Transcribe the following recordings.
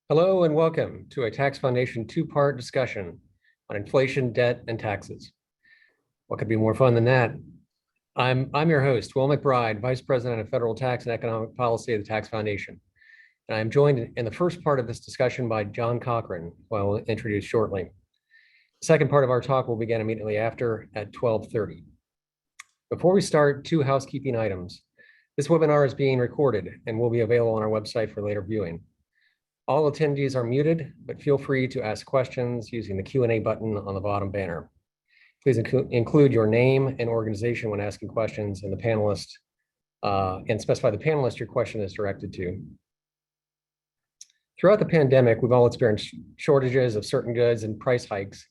Hello and welcome to a Tax Foundation two-part discussion on inflation, debt, and taxes. What could be more fun than that? I'm your host, Will McBride, Vice President of Federal Tax and Economic Policy of the Tax Foundation. And I'm joined in the first part of this discussion by John Cochrane, who I will introduce shortly. The second part of our talk will begin immediately after at 12:30. Before we start, two housekeeping items. This webinar is being recorded and will be available on our website for later viewing. All attendees are muted, but feel free to ask questions using the Q&A button on the bottom banner. Please include your name and organization when asking questions and specify the panelist your question is directed to. Throughout the pandemic, we've all experienced shortages of certain goods and price hikes.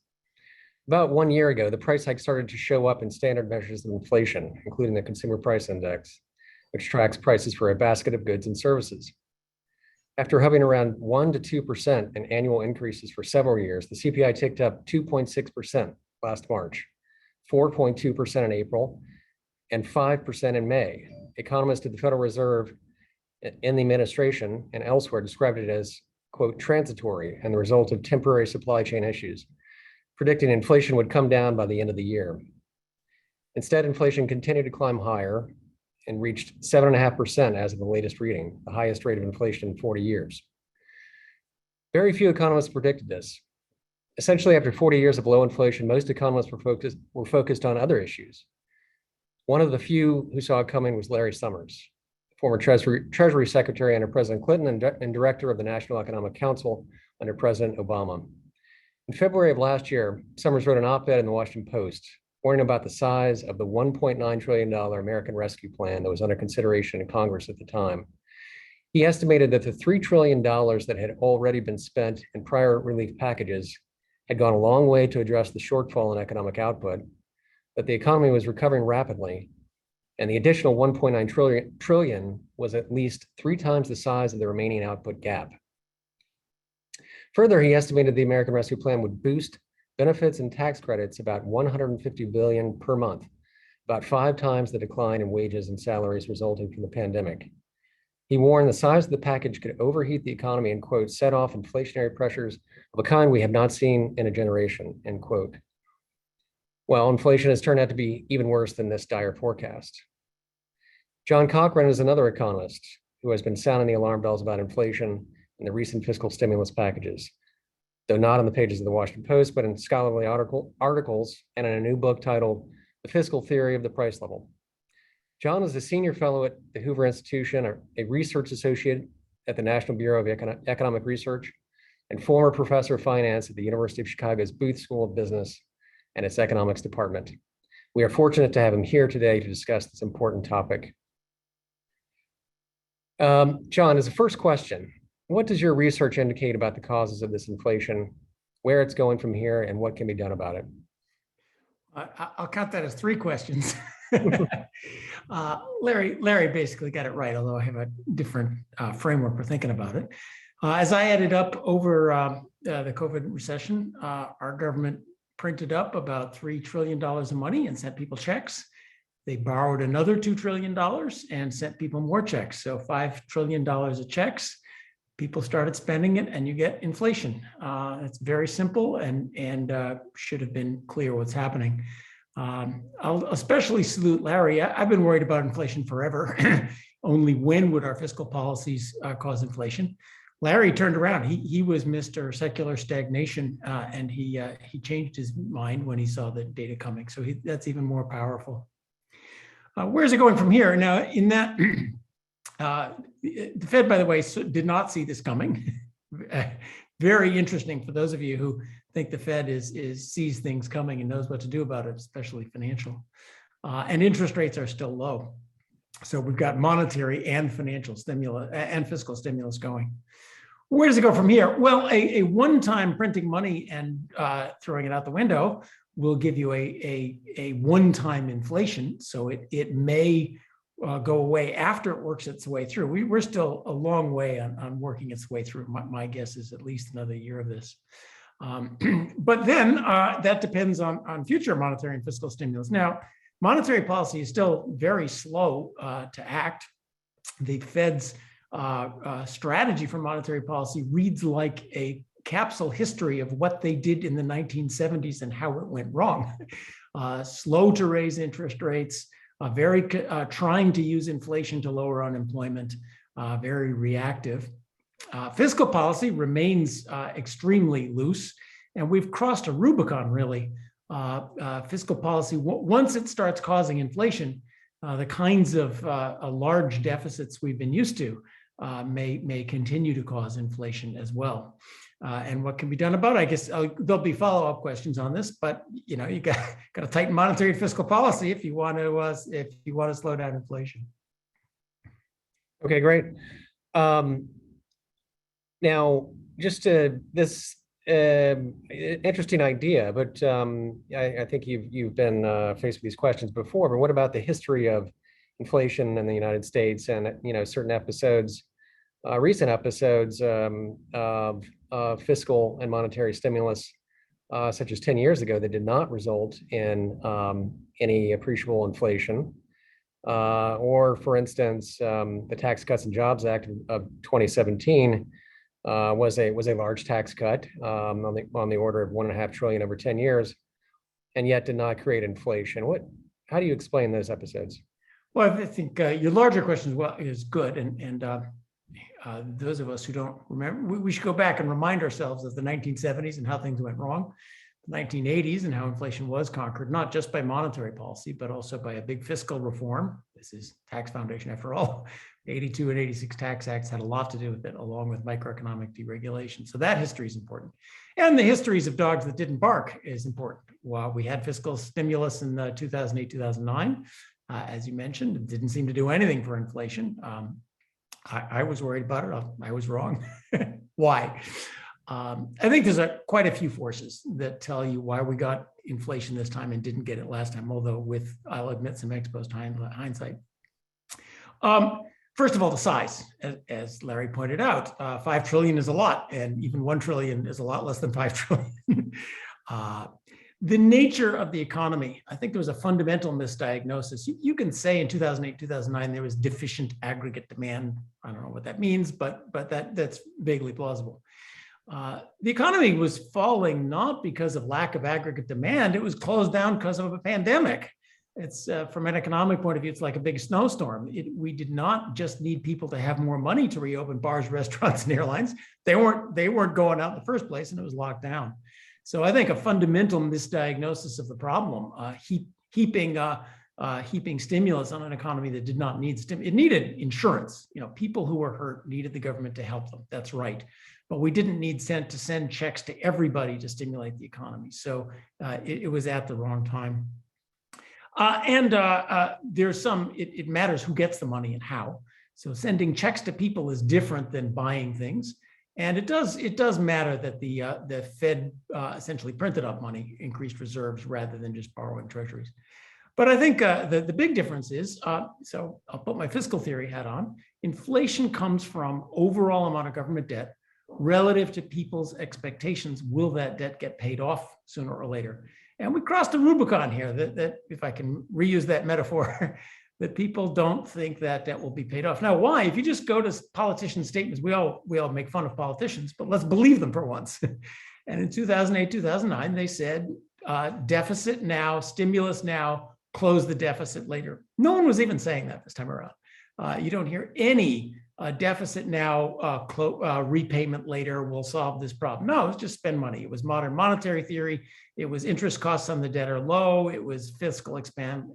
About 1 year ago, the price hike started to show up in standard measures of inflation, including the Consumer Price Index, which tracks prices for a basket of goods and services. After hovering around 1 to 2% in annual increases for several years, the CPI ticked up 2.6% last March, 4.2% in April, and 5% in May. Economists at the Federal Reserve in the administration and elsewhere described it as, quote, transitory and the result of temporary supply chain issues, predicting inflation would come down by the end of the year. Instead, inflation continued to climb higher and reached 7.5% as of the latest reading, the highest rate of inflation in 40 years. Very few economists predicted this. Essentially, after 40 years of low inflation, most economists were focused on other issues. One of the few who saw it coming was Larry Summers, former Treasury Secretary under President Clinton and Director of the National Economic Council under President Obama. In February of last year, Summers wrote an op-ed in the Washington Post warning about the size of the $1.9 trillion American Rescue Plan that was under consideration in Congress at the time. He estimated that the $3 trillion that had already been spent in prior relief packages had gone a long way to address the shortfall in economic output, that the economy was recovering rapidly, and the additional $1.9 trillion was at least 3 times the size of the remaining output gap. Further, he estimated the American Rescue Plan would boost benefits and tax credits about $150 billion per month, about 5 times the decline in wages and salaries resulting from the pandemic. He warned the size of the package could overheat the economy and, quote, set off inflationary pressures of a kind we have not seen in a generation, end quote. Well, inflation has turned out to be even worse than this dire forecast. John Cochrane is another economist who has been sounding the alarm bells about inflation and the recent fiscal stimulus packages, though not on the pages of the Washington Post, but in scholarly articles and in a new book titled The Fiscal Theory of the Price Level. John is a senior fellow at the Hoover Institution, a research associate at the National Bureau of Economic Research, and former professor of finance at the University of Chicago's Booth School of Business and its economics department. We are fortunate to have him here today to discuss this important topic. John, as a first question, what does your research indicate about the causes of this inflation, where it's going from here, and what can be done about it? I'll count that as 3 questions. Larry basically got it right, although I have a different framework for thinking about it. As I added up over the COVID recession, our government printed up about $3 trillion of money and sent people checks. They borrowed another $2 trillion and sent people more checks. So $5 trillion of checks. People started spending it and you get inflation. It's very simple and should have been clear what's happening. I'll especially salute Larry. I've been worried about inflation forever. Only when would our fiscal policies cause inflation? Larry turned around. He was Mr. Secular Stagnation, and he changed his mind when he saw the data coming. So that's even more powerful. Where's it going from here? Now, in that, the Fed, by the way, did not see this coming. Very interesting for those of you who think the Fed sees things coming and knows what to do about it, especially financial. And interest rates are still low. So we've got monetary and financial stimulus and fiscal stimulus going. Where does it go from here? Well, a one-time printing money and throwing it out the window will give you a one-time inflation. So it may go away after it works its way through. We're still a long way on working its way through. My guess is at least another year of this. But then that depends on future monetary and fiscal stimulus. Now, monetary policy is still very slow to act. The Fed's strategy for monetary policy reads like a capsule history of what they did in the 1970s and how it went wrong. Slow to raise interest rates, trying to use inflation to lower unemployment, very reactive. Fiscal policy remains extremely loose, and we've crossed a Rubicon, really. Fiscal policy, once it starts causing inflation, the kinds of large deficits we've been used to may continue to cause inflation as well. And what can be done about it? I guess there'll be follow-up questions on this, but you got to tighten monetary and fiscal policy if you want to slow down inflation. Okay, great. Now, just this interesting idea, but I think you've been faced with these questions before. But what about the history of inflation in the United States and certain episodes, recent episodes of fiscal and monetary stimulus, such as 10 years ago, that did not result in any appreciable inflation? Or, for instance, the Tax Cuts and Jobs Act of 2017 was a large tax cut on the order of $1.5 trillion over 10 years, and yet did not create inflation. How do you explain those episodes? Well, I think your larger question is good, and those of us who don't remember, we should go back and remind ourselves of the 1970s and how things went wrong, the 1980s and how inflation was conquered, not just by monetary policy, but also by a big fiscal reform. This is tax foundation after all. The 82 and 86 tax acts had a lot to do with it, along with microeconomic deregulation. So that history is important. And the histories of dogs that didn't bark is important. While we had fiscal stimulus in 2008, 2009, as you mentioned, it didn't seem to do anything for inflation. I was worried about it. I was wrong. Why? I think there's quite a few forces that tell you why we got inflation this time and didn't get it last time, although with, I'll admit, some ex post hindsight. First of all, the size, as Larry pointed out, 5 trillion is a lot, and even 1 trillion is a lot less than 5 trillion. The nature of the economy, I think there was a fundamental misdiagnosis. You can say in 2008, 2009, there was deficient aggregate demand. I don't know what that means, but that's vaguely plausible. The economy was falling not because of lack of aggregate demand. It was closed down because of a pandemic. It's from an economic point of view, it's like a big snowstorm. We did not just need people to have more money to reopen bars, restaurants, and airlines. They weren't going out in the first place, and it was locked down. So I think a fundamental misdiagnosis of the problem, heaping stimulus on an economy that did not need stimulus. It needed insurance. People who were hurt needed the government to help them. That's right. But we didn't need to send checks to everybody to stimulate the economy. So it was at the wrong time. There's it matters who gets the money and how. So sending checks to people is different than buying things. And it does matter that the Fed essentially printed up money, increased reserves rather than just borrowing treasuries. But I think the big difference is, so I'll put my fiscal theory hat on, inflation comes from overall amount of government debt relative to people's expectations. Will that debt get paid off sooner or later? And we crossed a Rubicon here that if I can reuse that metaphor, that people don't think that debt will be paid off. Now, why? If you just go to politicians' statements, we all make fun of politicians, but let's believe them for once. And in 2008, 2009, they said, deficit now, stimulus now, close the deficit later. No one was even saying that this time around. You don't hear any deficit now, repayment later will solve this problem. No, it's just spend money. It was modern monetary theory. It was interest costs on the debt are low. It was fiscal expansion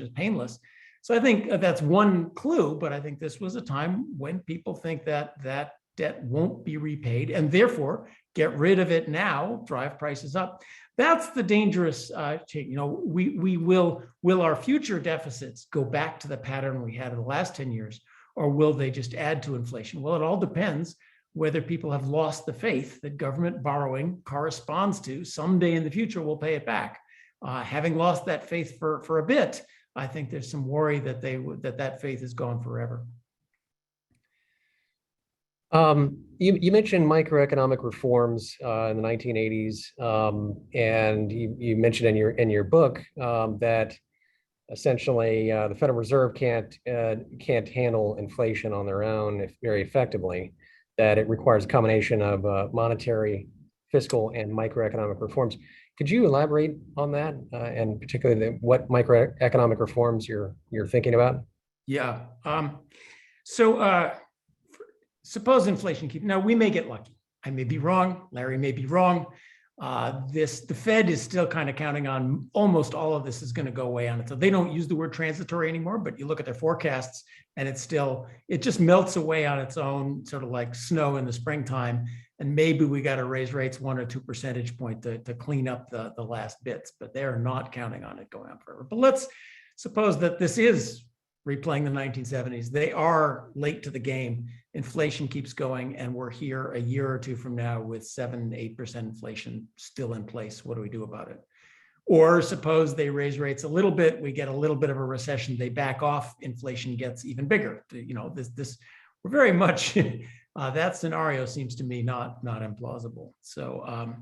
is painless. So I think that's one clue, but I think this was a time when people think that that debt won't be repaid and therefore get rid of it now, drive prices up. That's the dangerous change. Will our future deficits go back to the pattern we had in the last 10 years, or will they just add to inflation? Well, it all depends whether people have lost the faith that government borrowing corresponds to someday in the future we'll pay it back. Having lost that faith for a bit, I think there's some worry that that faith is gone forever. You mentioned microeconomic reforms in the 1980s, and you mentioned in your book that essentially the Federal Reserve can't handle inflation on their own very effectively, that it requires a combination of monetary, fiscal, and microeconomic reforms. Could you elaborate on that, and particularly what microeconomic reforms you're thinking about? Yeah. So suppose inflation keeps, now we may get lucky. I may be wrong. Larry may be wrong. The Fed is still kind of counting on almost all of this is going to go away on it. So they don't use the word transitory anymore, but you look at their forecasts and it just melts away on its own, sort of like snow in the springtime. And maybe we got to raise rates 1 or 2 percentage points to clean up the last bits, but they're not counting on it going on forever. But let's suppose that this is replaying the 1970s. They are late to the game. Inflation keeps going, and we're here a year or two from now with 7-8% inflation still in place. What do we do about it? Or suppose they raise rates a little bit, we get a little bit of a recession, they back off, inflation gets even bigger. We're very much that scenario seems to me not implausible. So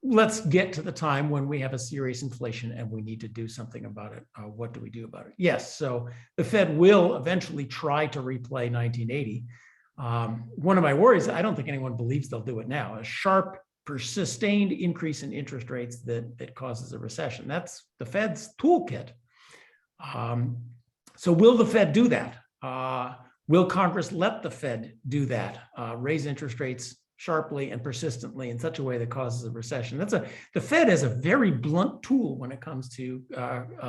let's get to the time when we have a serious inflation and we need to do something about it. What do we do about it? Yes, so the Fed will eventually try to replay 1980. One of my worries, I don't think anyone believes they'll do it now, a sharp, sustained increase in interest rates that causes a recession. That's the Fed's toolkit. So will the Fed do that? Will Congress let the Fed do that, raise interest rates sharply and persistently in such a way that causes a recession? The Fed has a very blunt tool when it comes to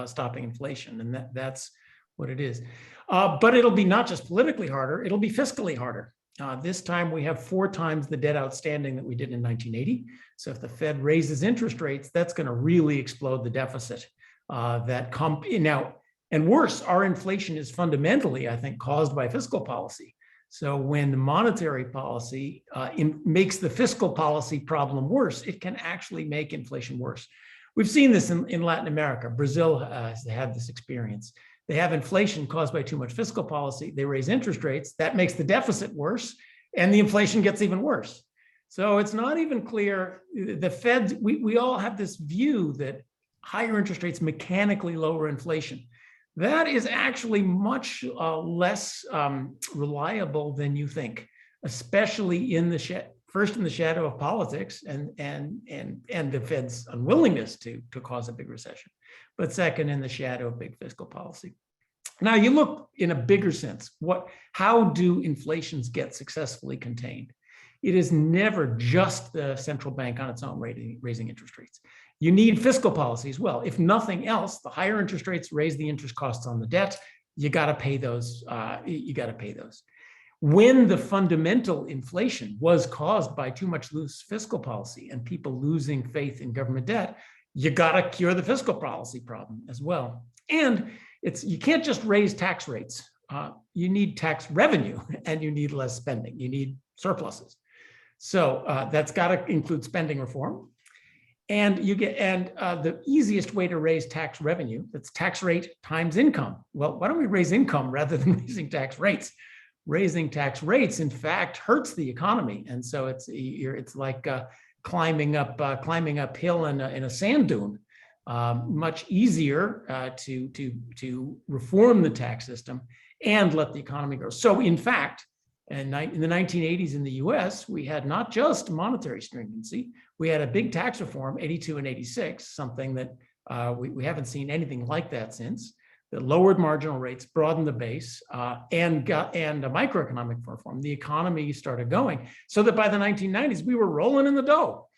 stopping inflation, and that's what it is. But it'll be not just politically harder, it'll be fiscally harder. This time we have 4 times the debt outstanding that we did in 1980. So if the Fed raises interest rates, that's going to really explode the deficit now. And worse, our inflation is fundamentally, I think, caused by fiscal policy. So when the monetary policy makes the fiscal policy problem worse, it can actually make inflation worse. We've seen this in Latin America. Brazil has had this experience. They have inflation caused by too much fiscal policy. They raise interest rates. That makes the deficit worse, and the inflation gets even worse. So it's not even clear. The Fed, we all have this view that higher interest rates mechanically lower inflation. That is actually much less reliable than you think, especially in the shadow of politics and the Fed's unwillingness to cause a big recession, but second, in the shadow of big fiscal policy. Now you look in a bigger sense, how do inflations get successfully contained? It is never just the central bank on its own raising interest rates. You need fiscal policy as well. If nothing else, the higher interest rates raise the interest costs on the debt. You got to pay those. When the fundamental inflation was caused by too much loose fiscal policy and people losing faith in government debt, you got to cure the fiscal policy problem as well. And you can't just raise tax rates. You need tax revenue, and you need less spending. You need surpluses. So that's got to include spending reform. And the easiest way to raise tax revenue, that's tax rate times income. Well, why don't we raise income rather than raising tax rates? Raising tax rates, in fact, hurts the economy, and so it's like climbing uphill in a sand dune. Much easier to reform the tax system and let the economy grow. So, in fact, in the 1980s in the US, we had not just monetary stringency, we had a big tax reform, 82 and 86, something that we haven't seen anything like that since, that lowered marginal rates, broadened the base, and a microeconomic reform. The economy started going, so that by the 1990s, we were rolling in the dough.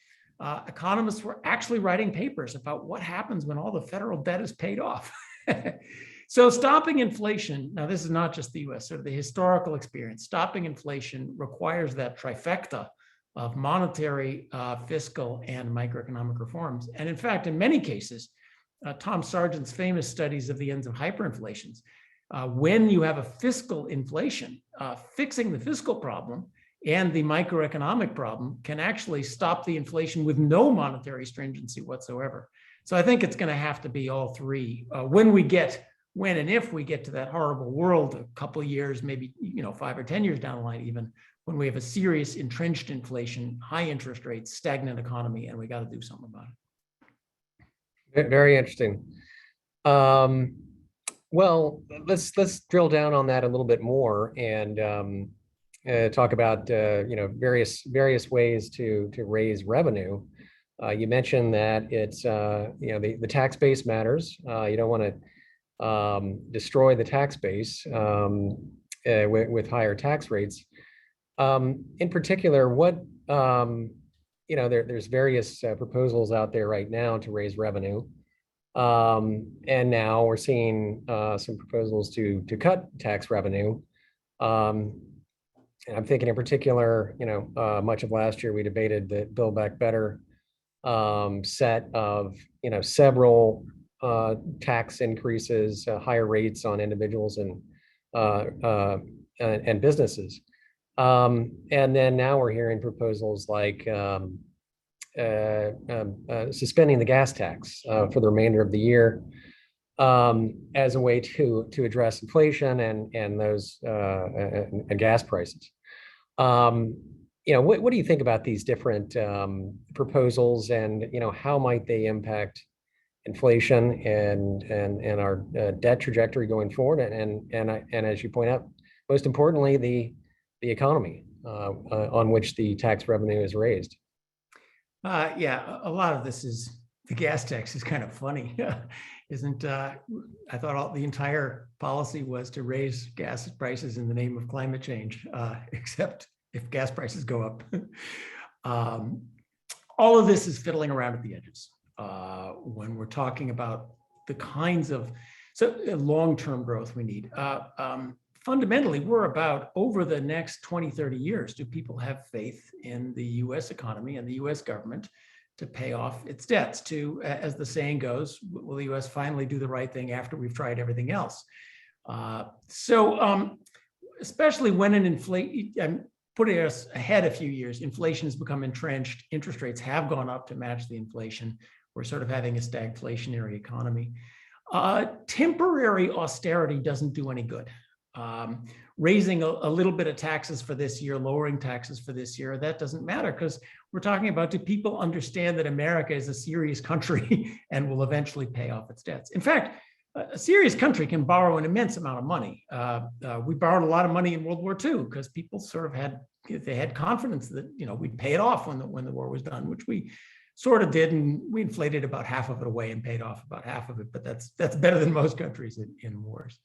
Economists were actually writing papers about what happens when all the federal debt is paid off. So stopping inflation, now this is not just the US, sort of the historical experience, stopping inflation requires that trifecta of monetary, fiscal, and microeconomic reforms. And in fact, in many cases, Tom Sargent's famous studies of the ends of hyperinflations, when you have a fiscal inflation, fixing the fiscal problem and the microeconomic problem can actually stop the inflation with no monetary stringency whatsoever. So I think it's going to have to be all three. When and if we get to that horrible world a couple of years, maybe 5 or 10 years down the line, even when we have a serious entrenched inflation, high interest rates, stagnant economy, and we got to do something about it. Very interesting. Um, well, let's drill down on that a little bit more and talk about various ways to raise revenue. You mentioned that it's the tax base matters. You don't want to destroy the tax base with higher tax rates. In particular, there's various proposals out there right now to raise revenue. And now we're seeing some proposals to cut tax revenue. And I'm thinking in particular, much of last year we debated the Build Back Better set of, several tax increases, higher rates on individuals and businesses. And then now we're hearing proposals like suspending the gas tax for the remainder of the year as a way to address inflation and those and gas prices. What do you think about these different proposals, and how might they impact inflation and our debt trajectory going forward, and as you point out, most importantly, the economy on which the tax revenue is raised? Yeah, a lot of this is the gas tax is kind of funny, isn't? I thought the entire policy was to raise gas prices in the name of climate change, except if gas prices go up. All of this is fiddling around at the edges when we're talking about the kinds of long-term growth we need. Fundamentally, we're about, over the next 20, 30 years, do people have faith in the US economy and the US government to pay off its debts? As the saying goes, will the US finally do the right thing after we've tried everything else? Especially when I'm putting us ahead a few years, inflation has become entrenched, interest rates have gone up to match the inflation. We're sort of having a stagflationary economy. Temporary austerity doesn't do any good. Raising a little bit of taxes for this year, lowering taxes for this year, that doesn't matter, because we're talking about, do people understand that America is a serious country and will eventually pay off its debts? In fact, a serious country can borrow an immense amount of money. We borrowed a lot of money in World War II because people sort of had confidence that we'd pay it off when the war was done, which we sort of did, and we inflated about half of it away and paid off about half of it. But that's better than most countries in wars.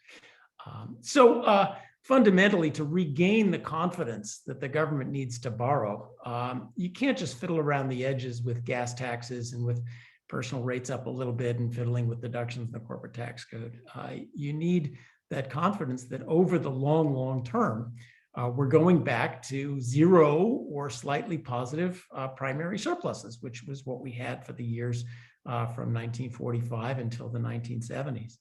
Fundamentally, to regain the confidence that the government needs to borrow, you can't just fiddle around the edges with gas taxes and with personal rates up a little bit and fiddling with deductions in the corporate tax code. You need that confidence that over the long term, we're going back to zero or slightly positive primary surpluses, which was what we had for the years from 1945 until the 1970s.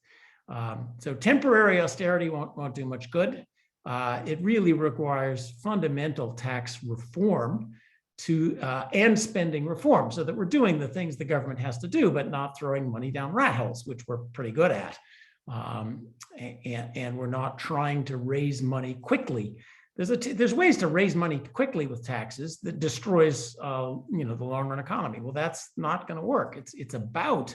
So temporary austerity won't do much good. It really requires fundamental tax reform and spending reform, so that we're doing the things the government has to do, but not throwing money down rat holes, which we're pretty good at. And we're not trying to raise money quickly. There's ways to raise money quickly with taxes that destroys the long run economy. Well, that's not going to work. It's about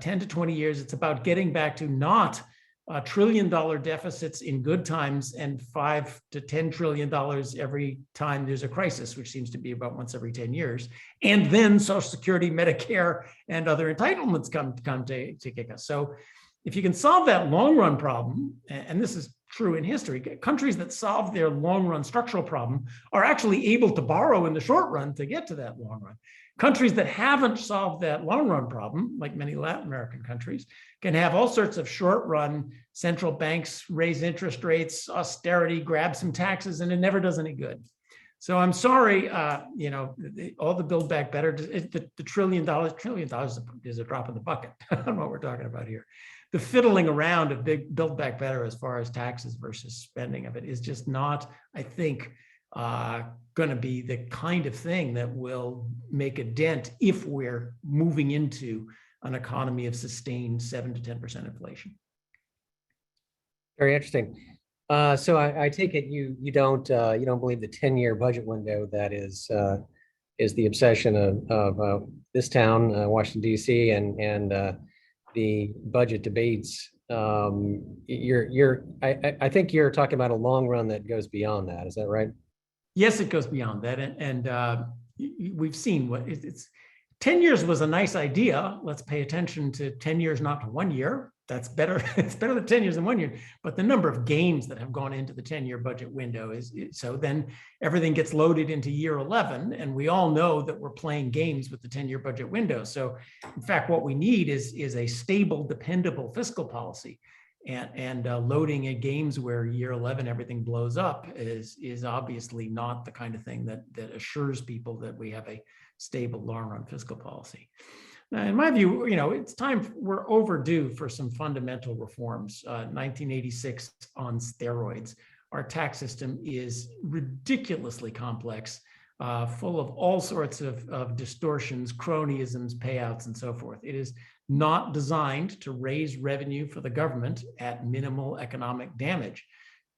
10 to 20 years. It's about getting back to not $1 trillion deficits in good times and $5 to $10 trillion every time there's a crisis, which seems to be about once every 10 years. And then Social Security, Medicare, and other entitlements come to kick us. So if you can solve that long run problem, and this is true in history, countries that solve their long run structural problem are actually able to borrow in the short run to get to that long run. Countries that haven't solved that long run problem, like many Latin American countries, can have all sorts of short run central banks raise interest rates, austerity, grab some taxes, and it never does any good. So I'm sorry, all the Build Back Better, the $1 trillion is a drop in the bucket on what we're talking about here. The fiddling around of big Build Back Better as far as taxes versus spending of it is just not, I think, going to be the kind of thing that will make a dent if we're moving into an economy of sustained 7 to 10% inflation. Very interesting. So I take it you don't believe the 10-year budget window that is the obsession of this town, Washington D.C. and the budget debates, I think you're talking about a long run that goes beyond that. Is that right? Yes, it goes beyond that. We've seen what it's 10 years was a nice idea. Let's pay attention to 10 years, not to 1 year. That's better. It's better than 10 years than 1 year. But the number of games that have gone into the 10-year budget window is so then everything gets loaded into year 11. And we all know that we're playing games with the 10-year budget window. So in fact, what we need is a stable, dependable fiscal policy. And loading at games where year 11 everything blows up is obviously not the kind of thing that assures people that we have a stable long-run fiscal policy. Now, in my view, it's time, we're overdue for some fundamental reforms. 1986 on steroids. Our tax system is ridiculously complex, full of all sorts of distortions, cronyisms, payouts, and so forth. It is not designed to raise revenue for the government at minimal economic damage.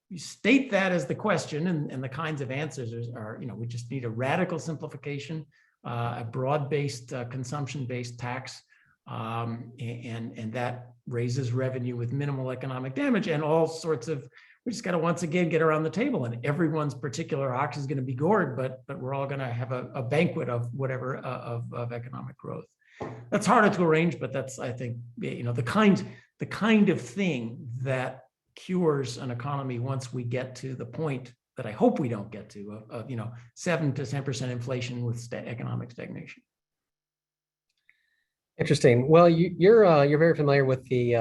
You state that as the question, and the kinds of answers are, we just need a radical simplification, a broad-based, consumption-based tax, and that raises revenue with minimal economic damage, and all sorts of, we just got to once again get around the table, and everyone's particular ox is going to be gored, but we're all going to have a banquet of whatever of economic growth. That's harder to arrange, but that's, I think, the kind of thing that cures an economy once we get to the point that I hope we don't get to of 7 to 10% inflation with economic stagnation. Interesting. Well, you're very familiar with the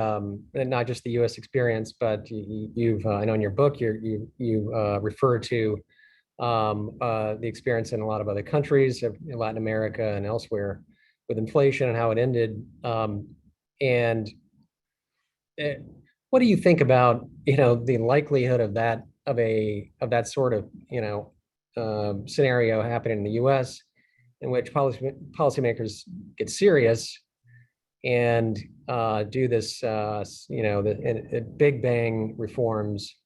not just the U.S. experience, but you've I know in your book you refer to the experience in a lot of other countries in Latin America and elsewhere with inflation and how it ended. What do you think about the likelihood of that sort of scenario happening in the U.S. in which policymakers get serious and do this the big bang reforms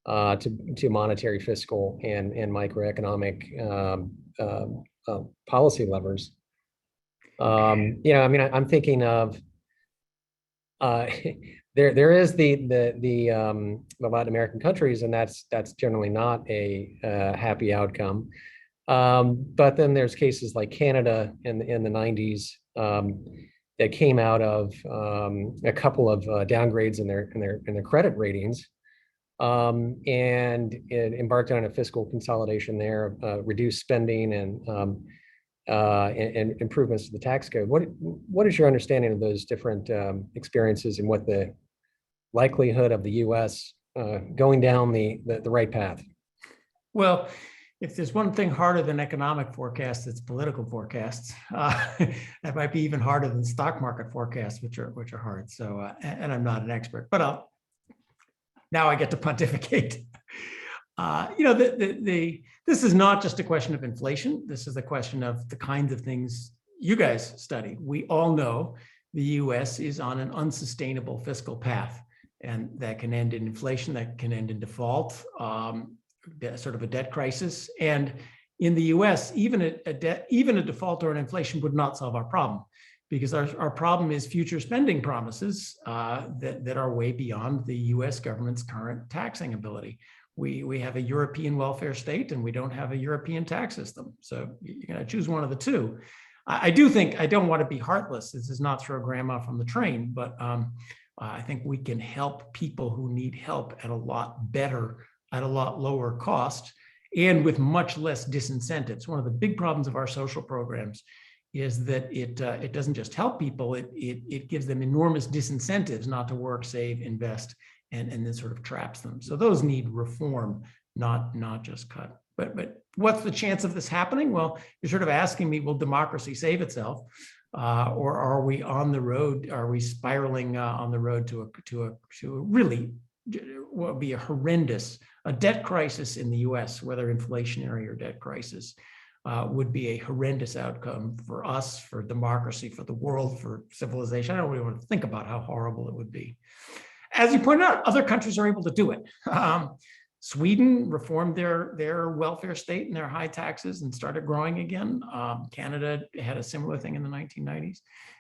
to monetary, fiscal, and microeconomic policy levers? I'm thinking of there is the Latin American countries, and that's generally not a happy outcome. But then there's cases like Canada in the 90s that came out of a couple of downgrades in their credit ratings, and it embarked on a fiscal consolidation there, reduced spending and improvements to the tax code. What is your understanding of those different experiences and what the likelihood of the U.S. going down the right path? Well, if there's one thing harder than economic forecasts, it's political forecasts. That might be even harder than stock market forecasts, which are hard. So, and I'm not an expert, but now I get to pontificate. This is not just a question of inflation. This is a question of the kinds of things you guys study. We all know the U.S. is on an unsustainable fiscal path, and that can end in inflation, that can end in default, sort of a debt crisis. And in the U.S., even a default or an inflation would not solve our problem, because our problem is future spending promises that are way beyond the U.S. government's current taxing ability. We have a European welfare state, and we don't have a European tax system. So you're going to choose one of the two. I do think, I don't want to be heartless. This is not throw grandma from the train, but I think we can help people who need help at a lot better, at a lot lower cost, and with much less disincentives. One of the big problems of our social programs is that it doesn't just help people, it gives them enormous disincentives not to work, save, invest, and then sort of traps them. So those need reform, not just cut. But what's the chance of this happening? Well, you're sort of asking me, will democracy save itself? Or are we on the road? Are we spiraling on the road to a really what would be a debt crisis in the U.S., whether inflationary or debt crisis, would be a horrendous outcome for us, for democracy, for the world, for civilization. I don't really want to think about how horrible it would be. As you pointed out, other countries are able to do it. Sweden reformed their welfare state and their high taxes and started growing again. Canada had a similar thing in the 1990s.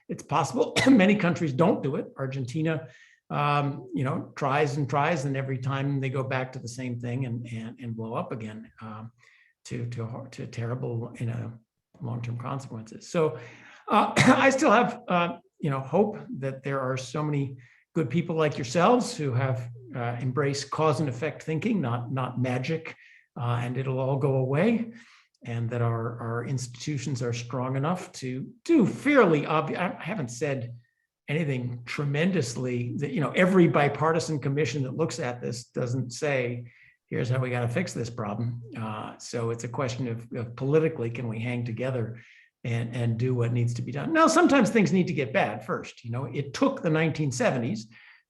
It's possible. Many countries don't do it. Argentina, tries and tries, and every time they go back to the same thing and blow up again to terrible, long-term consequences. So I still have, hope that there are so many good people like yourselves who have embraced cause and effect thinking, not magic, and it'll all go away, and that our institutions are strong enough to do fairly obvious. I haven't said anything tremendously that, every bipartisan commission that looks at this doesn't say, here's how we got to fix this problem. So it's a question of politically, can we hang together and do what needs to be done? Now, sometimes things need to get bad first. It took the 1970s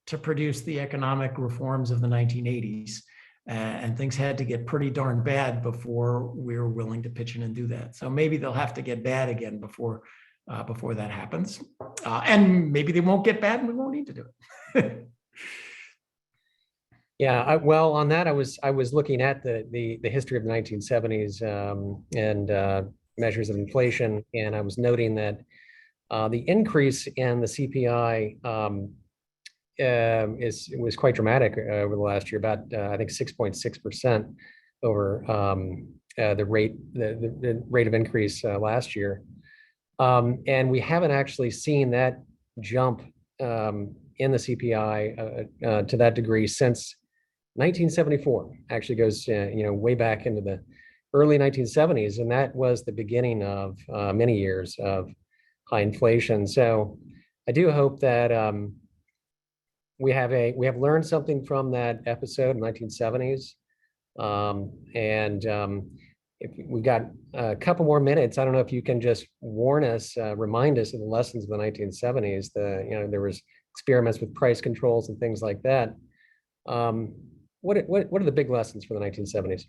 to produce the economic reforms of the 1980s. And things had to get pretty darn bad before we were willing to pitch in and do that. So maybe they'll have to get bad again before that happens. And maybe they won't get bad and we won't need to do it. Yeah, well, on that, I was looking at the history of the 1970s and measures of inflation, and I was noting that the increase in the CPI was quite dramatic over the last year, about I think 6.6% over the rate of increase last year, and we haven't actually seen that jump in the CPI to that degree since 1974. Actually goes way back into the early 1970s, and that was the beginning of many years of high inflation. So I do hope that we have learned something from that episode in the 1970s, and if we got a couple more minutes, I don't know if you can just warn us, remind us of the lessons of the 1970s. There was experiments with price controls and things like that. What are the big lessons for the 1970s?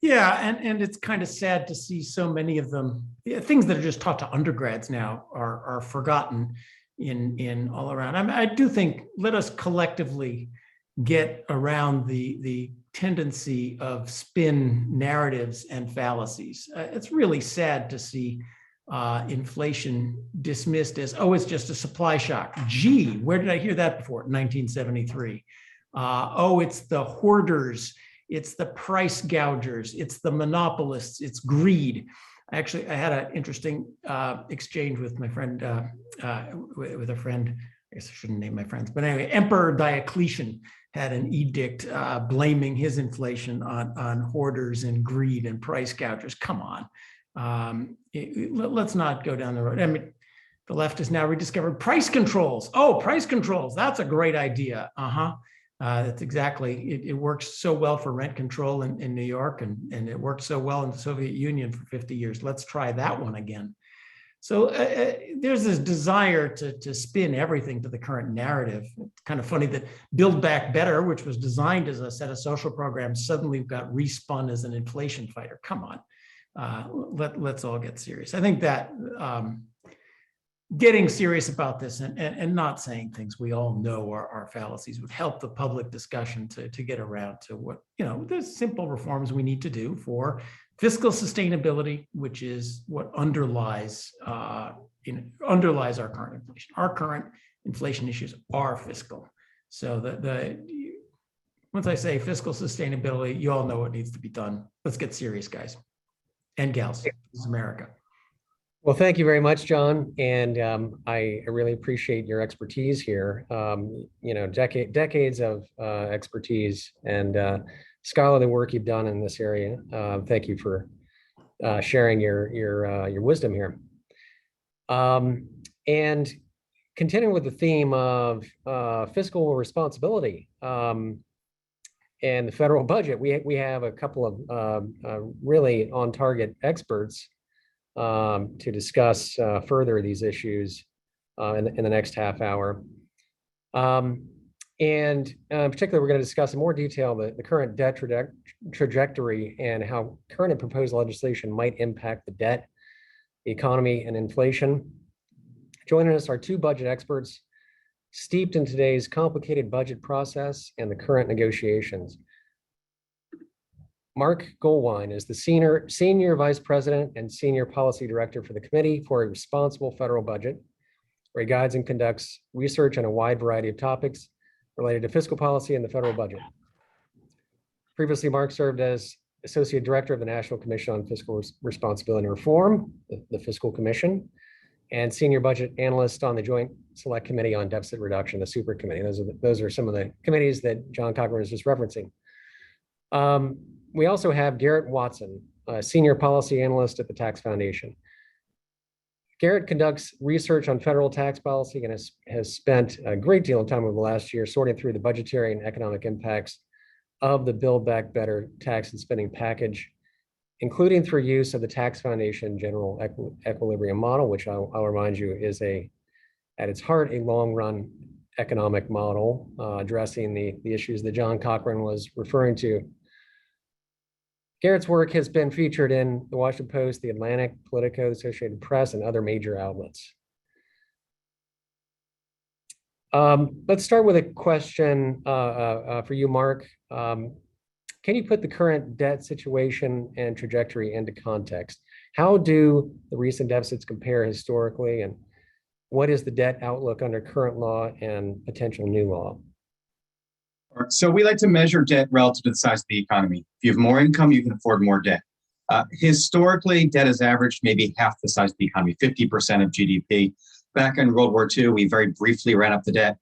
Yeah, and it's kind of sad to see so many of them, things that are just taught to undergrads now are forgotten in all around. I do think, let us collectively get around the tendency of spin narratives and fallacies. It's really sad to see inflation dismissed as, oh, it's just a supply shock. Gee, where did I hear that before? 1973. Oh, it's the hoarders, it's the price gougers, it's the monopolists, it's greed. Actually, I had an interesting exchange with my friend, with a friend. I guess I shouldn't name my friends, but anyway, Emperor Diocletian had an edict blaming his inflation on hoarders and greed and price gougers. Come on, let's not go down the road. I mean, the left has now rediscovered price controls. Oh, price controls, that's a great idea. That's exactly, it works so well for rent control in New York, and it worked so well in the Soviet Union for 50 years. Let's try that one again. So there's this desire to spin everything to the current narrative. It's kind of funny that Build Back Better, which was designed as a set of social programs, suddenly got respun as an inflation fighter. Come on, let's all get serious. I think that getting serious about this and not saying things we all know are fallacies would help the public discussion to get around to what, the simple reforms we need to do for fiscal sustainability, which is what underlies our current inflation. Our current inflation issues are fiscal. So once I say fiscal sustainability, you all know what needs to be done. Let's get serious, guys and gals. This is America. Well, thank you very much, John. And I really appreciate your expertise here. Decades of expertise and scholarly work you've done in this area. Thank you for sharing your wisdom here. And continuing with the theme of fiscal responsibility and the federal budget, we have a couple of really on-target experts to discuss further these issues in the next half hour. And in particular, we're going to discuss in more detail the current debt trajectory and how current and proposed legislation might impact the debt, the economy, and inflation. Joining us are two budget experts steeped in today's complicated budget process and the current negotiations. Mark Goldwine is the senior vice president and senior policy director for the Committee for a Responsible Federal Budget, where he guides and conducts research on a wide variety of topics related to fiscal policy and the federal budget. Previously, Mark served as associate director of the National Commission on Fiscal Responsibility and Reform, the Fiscal Commission, and senior budget analyst on the Joint Select Committee on Deficit Reduction, the Super Committee. Those are some of the committees that John Cochrane was just referencing. We also have Garrett Watson, a senior policy analyst at the Tax Foundation. Garrett conducts research on federal tax policy and has spent a great deal of time over the last year sorting through the budgetary and economic impacts of the Build Back Better tax and spending package, including through use of the Tax Foundation General Equilibrium Model, which I'll remind you is at its heart, a long-run economic model addressing the issues that John Cochrane was referring to. Garrett's work has been featured in the Washington Post, the Atlantic, Politico, the Associated Press, and other major outlets. Let's start with a question for you, Mark. Can you put the current debt situation and trajectory into context? How do the recent deficits compare historically, and what is the debt outlook under current law and potential new law? So we like to measure debt relative to the size of the economy. If you have more income, you can afford more debt. Historically, debt has averaged maybe half the size of the economy, 50% of GDP. Back in World War II, we very briefly ran up the debt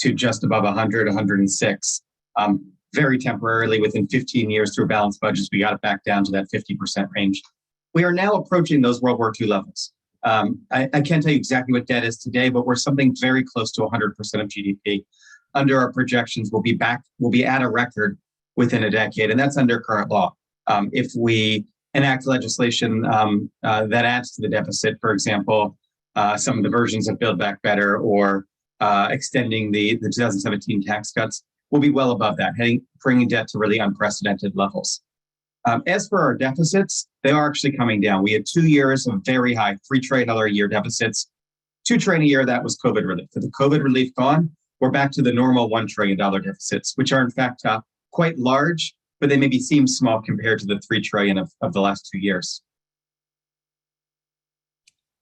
to just above 100, 106. Very temporarily, within 15 years through balanced budgets, we got it back down to that 50% range. We are now approaching those World War II levels. I can't tell you exactly what debt is today, but we're something very close to 100% of GDP. Under our projections, we'll be at a record within a decade, and that's under current law. If we enact legislation that adds to the deficit, for example, some of the versions of Build Back Better or extending the 2017 tax cuts, we'll be well above that, bringing debt to really unprecedented levels. As for our deficits, they are actually coming down. We had 2 years of very high, $3 trillion a year deficits. $2 trillion a year, that was COVID relief. With the COVID relief gone, we're back to the normal $1 trillion deficits, which are in fact quite large, but they maybe seem small compared to the $3 trillion of the last 2 years.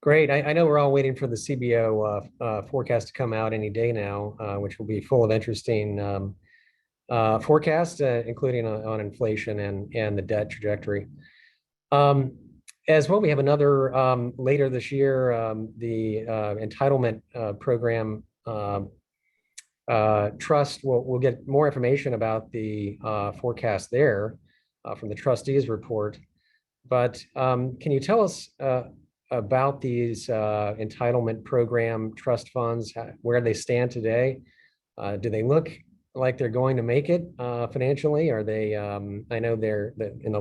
Great. I know we're all waiting for the CBO forecast to come out any day now, which will be full of interesting forecasts, including on inflation and the debt trajectory. As well, we have another later this year, the Entitlement program trust. We'll get more information about the forecast there from the trustees report. But can you tell us about these entitlement program trust funds, where they stand today? Do they look like they're going to make it financially? Are they? I know in the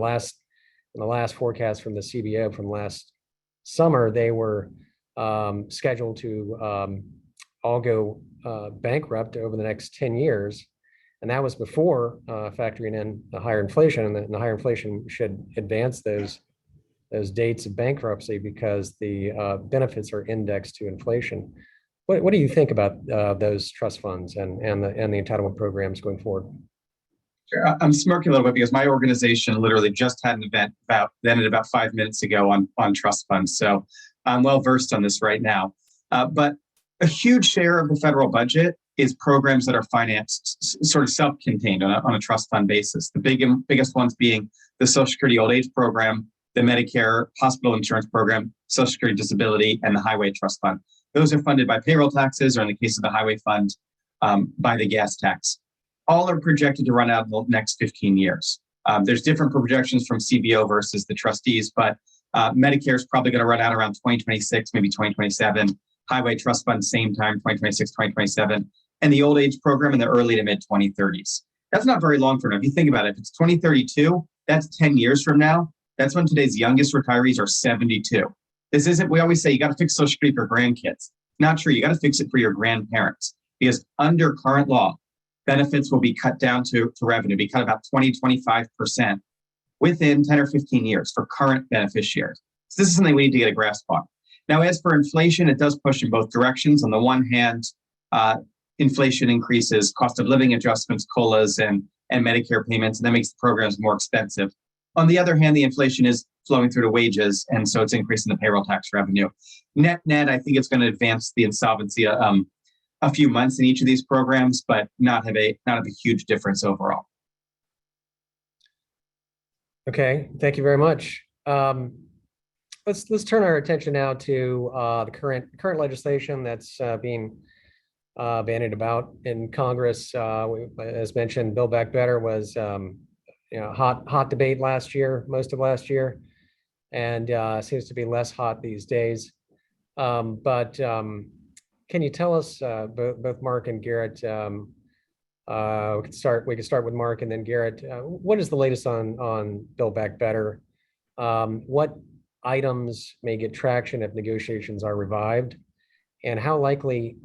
last forecast from the CBO from last summer, they were scheduled to all go bankrupt over the next 10 years. And that was before factoring in the higher inflation, and the higher inflation should advance those dates of bankruptcy because the benefits are indexed to inflation. What do you think about those trust funds and the entitlement programs going forward? Sure. I'm smirking a little bit because my organization literally just had an event ended about 5 minutes ago on trust funds. So I'm well versed on this right now. But a huge share of the federal budget is programs that are financed sort of self-contained on a trust fund basis. The biggest ones being the Social Security Old Age Program, the Medicare Hospital Insurance Program, Social Security Disability, and the Highway Trust Fund. Those are funded by payroll taxes, or in the case of the Highway Fund, by the gas tax. All are projected to run out in the next 15 years. There's different projections from CBO versus the trustees, but Medicare is probably going to run out around 2026, maybe 2027. Highway Trust Fund, same time, 2026, 2027. And the Old Age Program in the early to mid 2030s. That's not very long from now. If you think about it, if it's 2032, that's 10 years from now. That's when today's youngest retirees are 72. This isn't, we always say you got to fix Social Security for grandkids. Not true. You got to fix it for your grandparents, because under current law, benefits will be cut down to revenue, be cut about 20, 25% within 10 or 15 years for current beneficiaries. So this is something we need to get a grasp on. Now, as for inflation, it does push in both directions. On the one hand, inflation increases cost of living adjustments, COLAs, and Medicare payments, and that makes the programs more expensive. On the other hand, the inflation is flowing through to wages, and so it's increasing the payroll tax revenue. Net, I think it's going to advance the insolvency a few months in each of these programs, but not have a huge difference overall. Okay, thank you very much. Let's turn our attention now to the current legislation that's being bandied about in Congress. As mentioned, Build Back Better was hot debate last year, most of last year, and seems to be less hot these days. But can you tell us, both Mark and Garrett, we could start with Mark and then Garrett. What is the latest on Build Back Better? What items may get traction if negotiations are revived? And how likely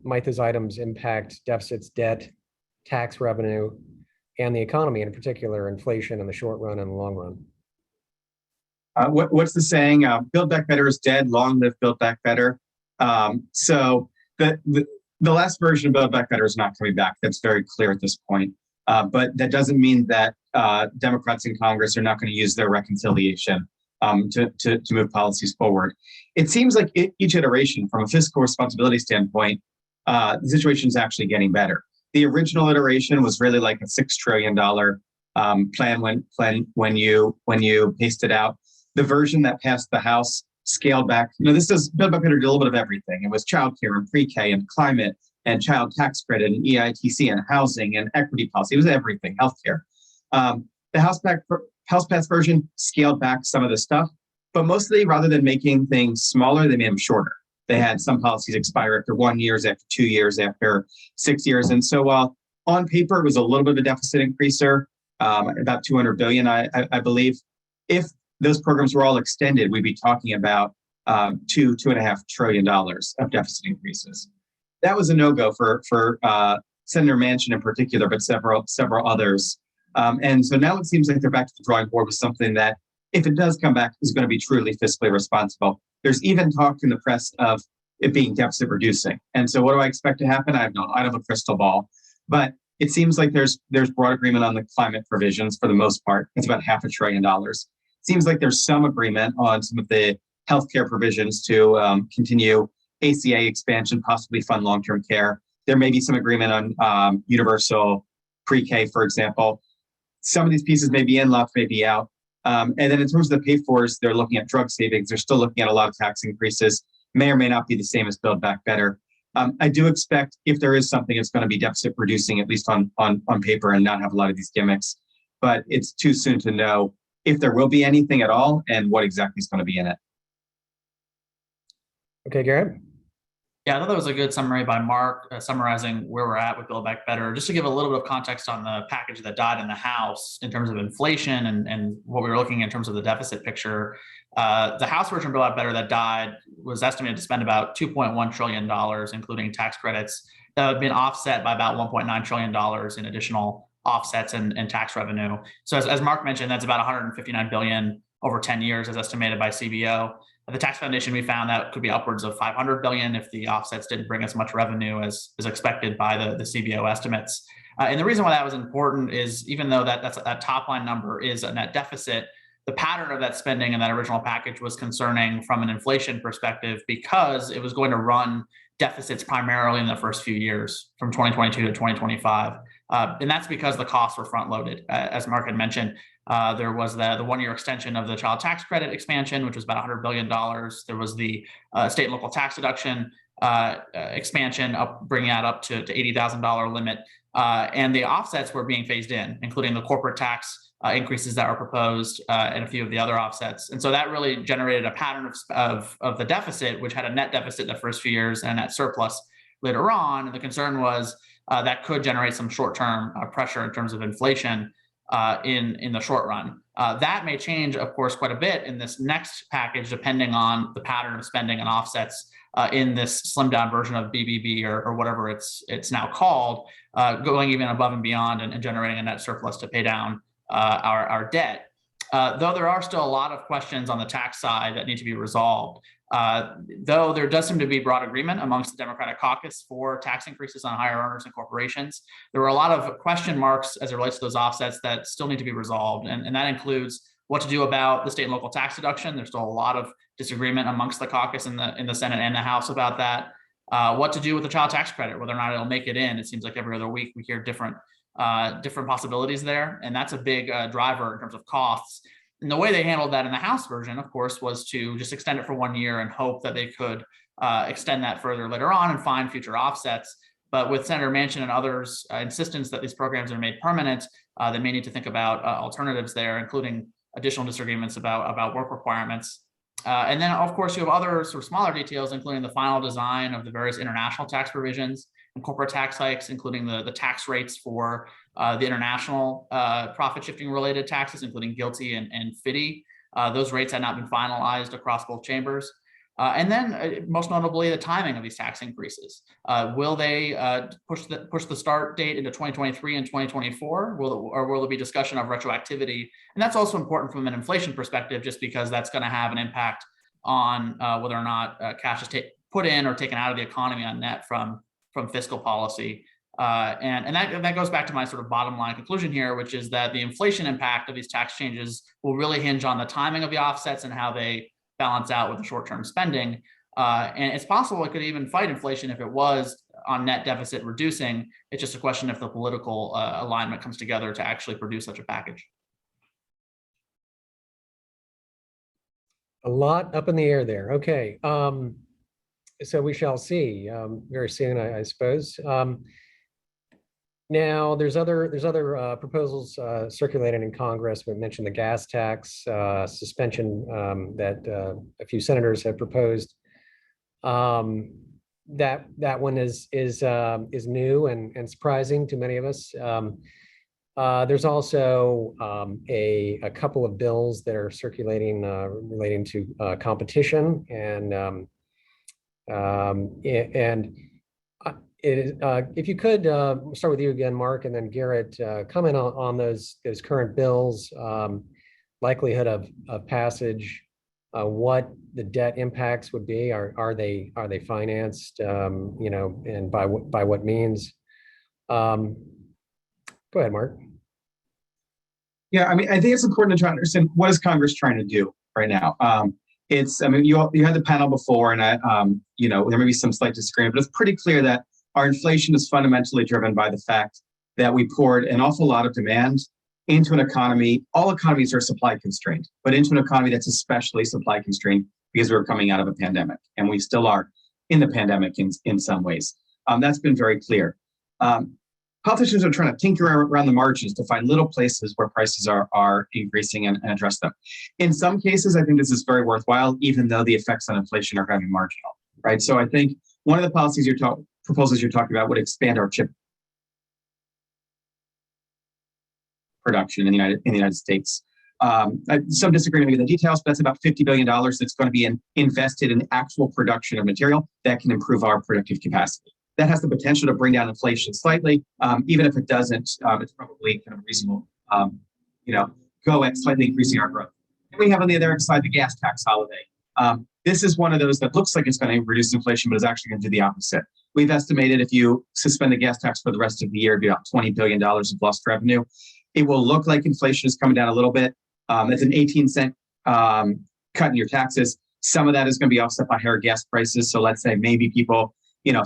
might those items impact deficits, debt, tax revenue, and the economy, in particular, inflation in the short run and the long run? What's the saying? Build Back Better is dead. Long live Build Back Better. So the last version of Build Back Better is not coming back. That's very clear at this point. But that doesn't mean that Democrats in Congress are not going to use their reconciliation to move policies forward. It seems like each iteration, from a fiscal responsibility standpoint, the situation is actually getting better. The original iteration was really like a $6 trillion plan when you paced it out. The version that passed the House scaled back. This is Build Back Better did a little bit of everything. It was childcare and pre-K and climate and child tax credit and EITC and housing and equity policy. It was everything, healthcare. The House passed version scaled back some of the stuff, but mostly rather than making things smaller, they made them shorter. They had some policies expire after 1 year, after 2 years, after 6 years. And so while on paper it was a little bit of a deficit increaser, about $200 billion, I believe, if those programs were all extended, we'd be talking about $2.5 trillion of deficit increases. That was a no-go for Senator Manchin in particular, but several others. And so now it seems like they're back to the drawing board with something that, if it does come back, is going to be truly fiscally responsible. There's even talk in the press of it being deficit reducing. And so what do I expect to happen? I don't have a crystal ball, but it seems like there's broad agreement on the climate provisions for the most part. It's about $500 billion. Seems like there's some agreement on some of the healthcare provisions to continue ACA expansion, possibly fund long-term care. There may be some agreement on universal pre-K, for example. Some of these pieces may be in, lots may be out. And then in terms of the pay-fors, they're looking at drug savings. They're still looking at a lot of tax increases. May or may not be the same as Build Back Better. I do expect if there is something, it's going to be deficit reducing, at least on paper, and not have a lot of these gimmicks. But it's too soon to know if there will be anything at all and what exactly is going to be in it. Okay, Garrett? Yeah, I thought that was a good summary by Mark, summarizing where we're at with Build Back Better. Just to give a little bit of context on the package that died in the House in terms of inflation and what we were looking in terms of the deficit picture. The House version of Build Back Better that died was estimated to spend about $2.1 trillion, including tax credits, that had been offset by about $1.9 trillion in additional offsets and tax revenue. So as Mark mentioned, that's about $159 billion over 10 years as estimated by CBO. At the Tax Foundation, we found that could be upwards of $500 billion if the offsets didn't bring as much revenue as expected by the CBO estimates. And the reason why that was important is even though that top line number is a net deficit, the pattern of that spending in that original package was concerning from an inflation perspective because it was going to run deficits primarily in the first few years from 2022 to 2025. And that's because the costs were front loaded. As Mark had mentioned, there was the 1 year extension of the child tax credit expansion, which was about $100 billion. There was the state and local tax deduction expansion, bringing that up to $80,000 limit. And the offsets were being phased in, including the corporate tax increases that were proposed and a few of the other offsets. And so that really generated a pattern of the deficit, which had a net deficit in the first few years and net surplus later on. And the concern was that could generate some short-term pressure in terms of inflation in the short run. That may change, of course, quite a bit in this next package, depending on the pattern of spending and offsets in this slimmed down version of BBB or whatever it's now called, going even above and beyond and generating a net surplus to pay down our debt. though there are still a lot of questions on the tax side that need to be resolved. Though there does seem to be broad agreement amongst the Democratic caucus for tax increases on higher earners and corporations, there were a lot of question marks as it relates to those offsets that still need to be resolved. And that includes what to do about the state and local tax deduction. There's still a lot of disagreement amongst the caucus in the Senate and the House about that. What to do with the child tax credit, whether or not it'll make it in. It seems like every other week we hear different possibilities there. And that's a big driver in terms of costs. And the way they handled that in the House version, of course, was to just extend it for 1 year and hope that they could extend that further later on and find future offsets. But with Senator Manchin and others' insistence that these programs are made permanent, they may need to think about alternatives there, including additional disagreements about work requirements. And then, of course, you have other sort of smaller details, including the final design of the various international tax provisions and corporate tax hikes, including the tax rates for the international profit shifting related taxes, including GILTI and FDII. Those rates had not been finalized across both chambers. And then most notably, the timing of these tax increases. Will they push the start date into 2023 and 2024? Or will there be discussion of retroactivity? And that's also important from an inflation perspective, just because that's going to have an impact on whether or not cash is put in or taken out of the economy on net from fiscal policy. And that goes back to my sort of bottom line conclusion here, which is that the inflation impact of these tax changes will really hinge on the timing of the offsets and how they balance out with the short-term spending. And it's possible it could even fight inflation if it was on net deficit reducing. It's just a question if the political alignment comes together to actually produce such a package. A lot up in the air there. Okay. So we shall see very soon, I suppose. Now, there's other proposals circulating in Congress. We mentioned the gas tax suspension that a few senators have proposed. That one is new and surprising to many of us. There's also a couple of bills that are circulating relating to competition if you could start with you again, Mark, and then Garrett, comment on those current bills, likelihood of passage, what the debt impacts would be. Are they financed, and by what means? Go ahead, Mark. Yeah, I mean, I think it's important to try to understand what is Congress trying to do right now. You had the panel before, and there may be some slight disagreement, but it's pretty clear that our inflation is fundamentally driven by the fact that we poured an awful lot of demand into an economy. All economies are supply constrained, but into an economy that's especially supply constrained because we're coming out of a pandemic, and we still are in the pandemic in some ways. That's been very clear. Politicians are trying to tinker around the margins to find little places where prices are increasing and address them. In some cases, I think this is very worthwhile, even though the effects on inflation are kind of marginal, right? So I think one of the proposals you're talking about would expand our chip production in the United States. Some disagreement with the details, but that's about $50 billion that's going to be invested in actual production of material that can improve our productive capacity. That has the potential to bring down inflation slightly. Even if it doesn't, it's probably kind of reasonable, go at slightly increasing our growth. And we have on the other side the gas tax holiday. This is one of those that looks like it's going to reduce inflation, but is actually going to do the opposite. We've estimated if you suspend the gas tax for the rest of the year, it'd be about $20 billion of lost revenue. It will look like inflation is coming down a little bit. It's an 18-cent cut in your taxes. Some of that is going to be offset by higher gas prices. So let's say maybe people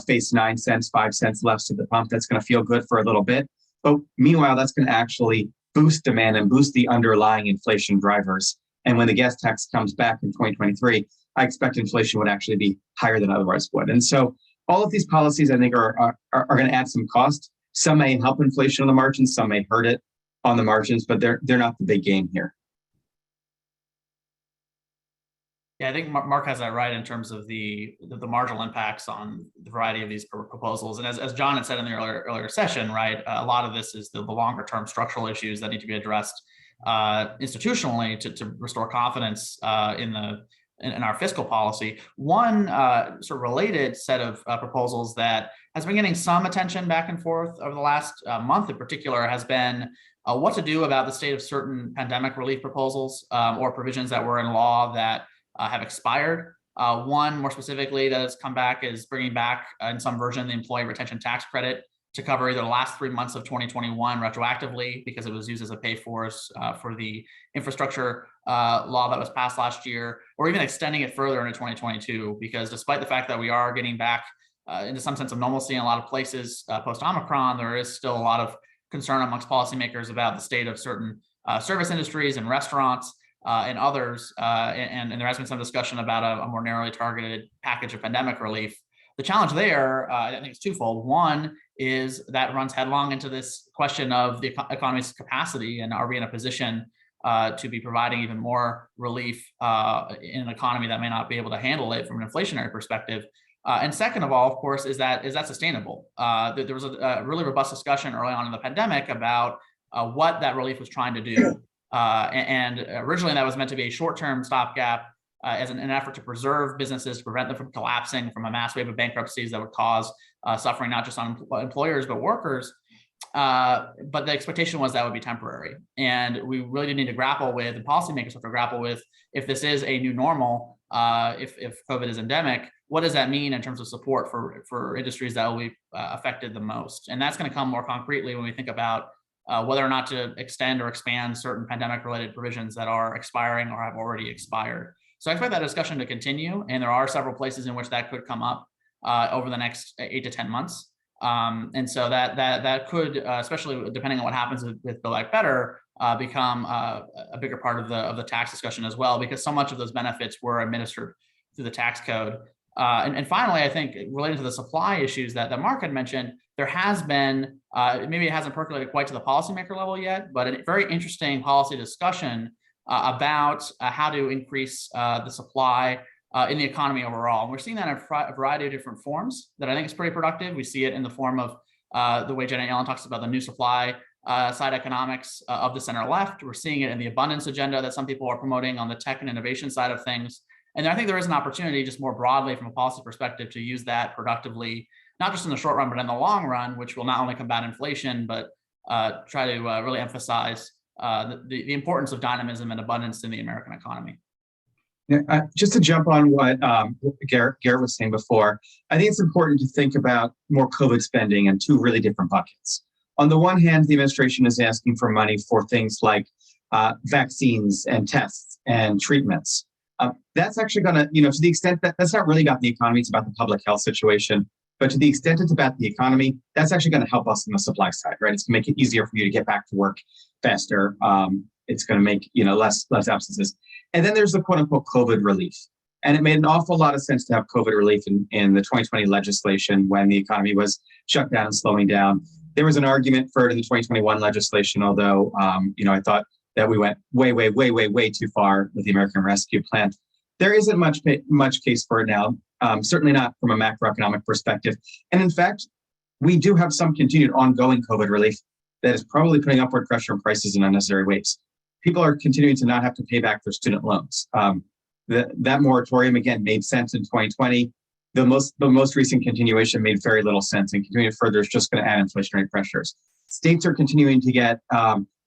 face 9 cents, 5 cents less at the pump. That's going to feel good for a little bit. But meanwhile, that's going to actually boost demand and boost the underlying inflation drivers. And when the gas tax comes back in 2023, I expect inflation would actually be higher than otherwise would. And so all of these policies, I think, are going to add some cost. Some may help inflation on the margins, some may hurt it on the margins, but they're not the big game here. Yeah, I think Mark has that right in terms of the marginal impacts on the variety of these proposals. And as John had said in the earlier session, right, a lot of this is the longer term structural issues that need to be addressed institutionally to restore confidence in our fiscal policy. One sort of related set of proposals that has been getting some attention back and forth over the last month in particular has been what to do about the state of certain pandemic relief proposals or provisions that were in law that have expired. One more specifically that has come back is bringing back in some version the employee retention tax credit to cover either the last 3 months of 2021 retroactively because it was used as a pay for the infrastructure law that was passed last year, or even extending it further into 2022, because despite the fact that we are getting back into some sense of normalcy in a lot of places post-Omicron, there is still a lot of concern amongst policymakers about the state of certain service industries and restaurants and others. And there has been some discussion about a more narrowly targeted package of pandemic relief. The challenge there, I think it's twofold. One is that runs headlong into this question of the economy's capacity, and are we in a position to be providing even more relief in an economy that may not be able to handle it from an inflationary perspective. And second of all, of course, is that sustainable? There was a really robust discussion early on in the pandemic about what that relief was trying to do. And originally that was meant to be a short-term stopgap as an effort to preserve businesses, to prevent them from collapsing from a mass wave of bankruptcies that would cause suffering not just on employers, but workers. But the expectation was that would be temporary. And we really did need to grapple with, and policymakers have to grapple with, if this is a new normal, if COVID is endemic, what does that mean in terms of support for industries that will be affected the most? And that's going to come more concretely when we think about whether or not to extend or expand certain pandemic-related provisions that are expiring or have already expired. So I expect that discussion to continue, and there are several places in which that could come up over the next 8 to 10 months. And so that could, especially depending on what happens with Build Back Better, become a bigger part of the tax discussion as well, because so much of those benefits were administered through the tax code. And finally, I think related to the supply issues that Mark had mentioned, there has been, maybe it hasn't percolated quite to the policymaker level yet, but a very interesting policy discussion about how to increase the supply in the economy overall. And we're seeing that in a variety of different forms that I think is pretty productive. We see it in the form of the way Janet Yellen talks about the new supply side economics of the center left. We're seeing it in the abundance agenda that some people are promoting on the tech and innovation side of things. And I think there is an opportunity just more broadly from a policy perspective to use that productively, not just in the short run, but in the long run, which will not only combat inflation, but try to really emphasize the importance of dynamism and abundance in the American economy. Yeah, just to jump on what Garrett was saying before, I think it's important to think about more COVID spending in two really different buckets. On the one hand, the administration is asking for money for things like vaccines and tests and treatments. That's actually going to, to the extent that that's not really about the economy, it's about the public health situation. But to the extent it's about the economy, that's actually going to help us on the supply side, right? It's going to make it easier for you to get back to work faster. It's going to make less absences. And then there's the quote unquote COVID relief. And it made an awful lot of sense to have COVID relief in the 2020 legislation when the economy was shut down and slowing down. There was an argument for it in the 2021 legislation, although I thought that we went way too far with the American Rescue Plan. There isn't much case for it now, certainly not from a macroeconomic perspective. And in fact, we do have some continued ongoing COVID relief that is probably putting upward pressure on prices in unnecessary ways. People are continuing to not have to pay back their student loans. That moratorium, again, made sense in 2020. The most recent continuation made very little sense, and continuing further is just going to add inflationary pressures. States are continuing to get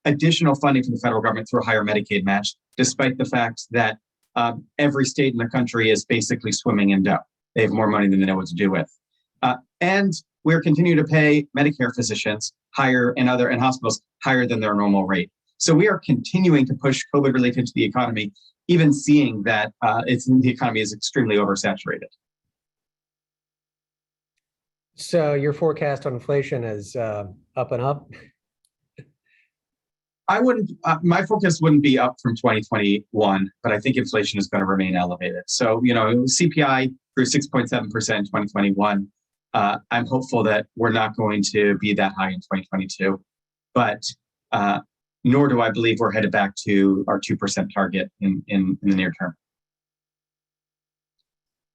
additional funding from the federal government through a higher Medicaid match, despite the fact that every state in the country is basically swimming in debt. They have more money than they know what to do with. And we're continuing to pay Medicare physicians higher and hospitals higher than their normal rate. So we are continuing to push COVID relief into the economy, even seeing that the economy is extremely oversaturated. So your forecast on inflation is up and up? My forecast wouldn't be up from 2021, but I think inflation is going to remain elevated. So, CPI grew 6.7% in 2021. I'm hopeful that we're not going to be that high in 2022, but nor do I believe we're headed back to our 2% target in the near term.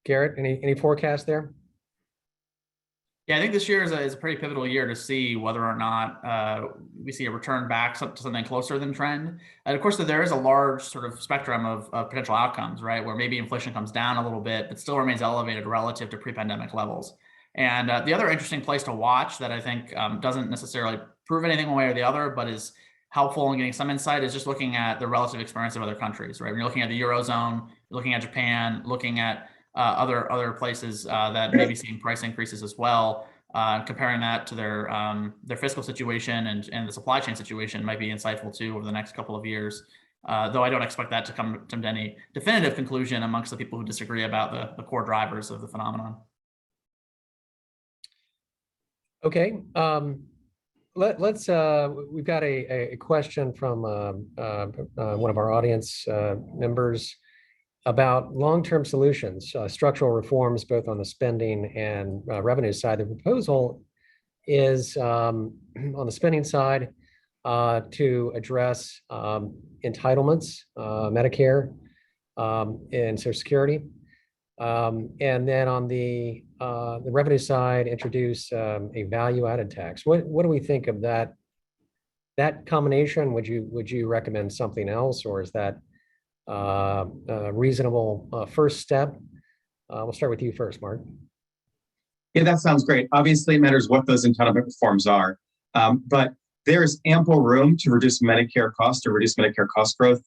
Garrett, any forecast there? Yeah, I think this year is a pretty pivotal year to see whether or not we see a return back to something closer than trend. And of course, there is a large sort of spectrum of potential outcomes, right? Where maybe inflation comes down a little bit, but still remains elevated relative to pre-pandemic levels. And the other interesting place to watch that I think doesn't necessarily prove anything one way or the other, but is helpful in getting some insight is just looking at the relative experience of other countries, right? When you're looking at the Eurozone, you're looking at Japan, looking at other places that may be seeing price increases as well. Comparing that to their fiscal situation and the supply chain situation might be insightful too over the next couple of years. Though I don't expect that to come to any definitive conclusion amongst the people who disagree about the core drivers of the phenomenon. Okay, let's we've got a question from one of our audience members about long-term solutions, structural reforms, both on the spending and revenue side. The proposal is on the spending side to address entitlements, Medicare, and Social Security. And then on the revenue side, introduce a value-added tax. What do we think of that combination? Would you recommend something else, or is that a reasonable first step? We'll start with you first, Mark. Yeah, that sounds great. Obviously, it matters what those entitlement reforms are, but there's ample room to reduce Medicare cost or reduce Medicare cost growth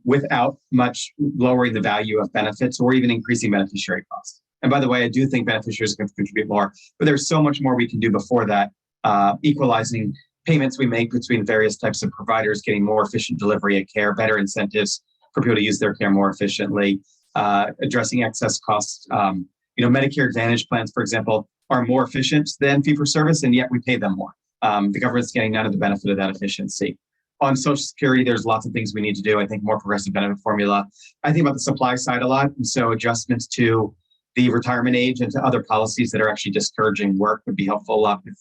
without much lowering the value of benefits or even increasing beneficiary costs. And by the way, I do think beneficiaries can contribute more, but there's so much more we can do before that, equalizing payments we make between various types of providers, getting more efficient delivery of care, better incentives for people to use their care more efficiently, addressing excess costs. Medicare Advantage plans, for example, are more efficient than fee-for-service, and yet we pay them more. The government's getting none of the benefit of that efficiency. On Social Security, there's lots of things we need to do. I think more progressive benefit formula. I think about the supply side a lot, and so adjustments to the retirement age and to other policies that are actually discouraging work would be helpful a lot with,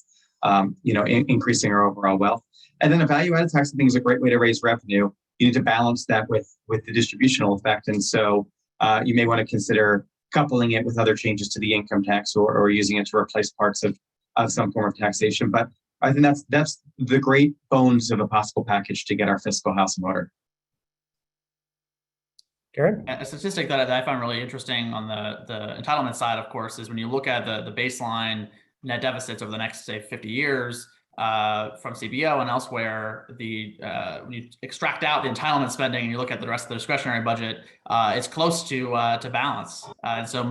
increasing our overall wealth. And then a value-added tax, I think, is a great way to raise revenue. You need to balance that with the distributional effect, and so you may want to consider coupling it with other changes to the income tax or using it to replace parts of some form of taxation. But I think that's the great bones of a possible package to get our fiscal house in order. Karen? A statistic that I find really interesting on the entitlement side, of course, is when you look at the baseline net deficits over the next, say, 50 years from CBO and elsewhere, when you extract out the entitlement spending and you look at the rest of the discretionary budget, it's close to balance. And so